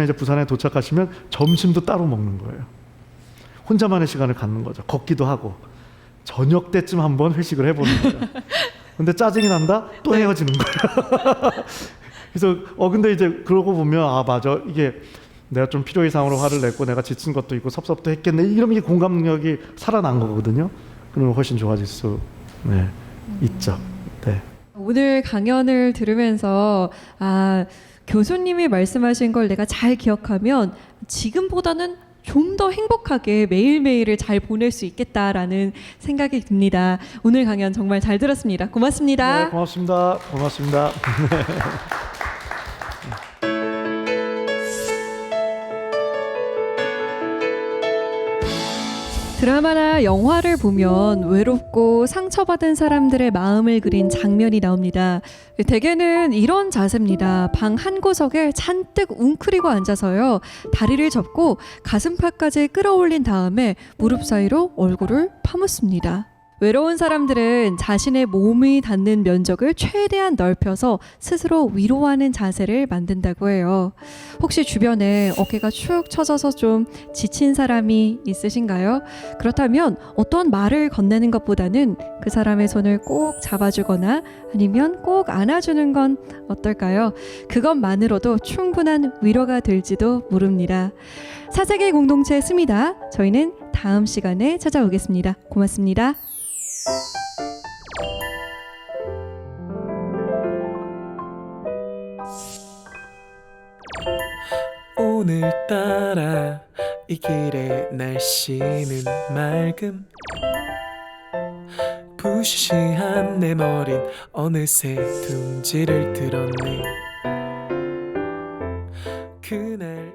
이제 부산에 도착하시면 점심도 따로 먹는 거예요. 혼자만의 시간을 갖는 거죠. 걷기도 하고 저녁 때쯤 한번 회식을 해보는 거예요. 근데 짜증이 난다? 또 헤어지는 거예요. 그래서 근데 이제 그러고 보면 맞아 이게 내가 좀 필요 이상으로 화를 냈고 내가 지친 것도 있고 섭섭도 했겠네 이러면 이게 공감 능력이 살아난 거거든요. 그러면 훨씬 좋아질 수 있죠. 네. 오늘 강연을 들으면서 교수님이 말씀하신 걸 내가 잘 기억하면 지금보다는 좀 더 행복하게 매일매일을 잘 보낼 수 있겠다라는 생각이 듭니다. 오늘 강연 정말 잘 들었습니다. 고맙습니다. 네, 고맙습니다. 고맙습니다. 드라마나 영화를 보면 외롭고 상처받은 사람들의 마음을 그린 장면이 나옵니다. 대개는 이런 자세입니다. 방 한 구석에 잔뜩 웅크리고 앉아서요. 다리를 접고 가슴팍까지 끌어올린 다음에 무릎 사이로 얼굴을 파묻습니다. 외로운 사람들은 자신의 몸이 닿는 면적을 최대한 넓혀서 스스로 위로하는 자세를 만든다고 해요. 혹시 주변에 어깨가 축 처져서 좀 지친 사람이 있으신가요? 그렇다면 어떤 말을 건네는 것보다는 그 사람의 손을 꼭 잡아주거나 아니면 꼭 안아주는 건 어떨까요? 그것만으로도 충분한 위로가 될지도 모릅니다. 사색의 공동체 스미다. 저희는 다음 시간에 찾아오겠습니다. 고맙습니다. 오늘따라 이 길의 날씨는 맑음 부시시한 내 머린 어느새 둥지를 들었네 그날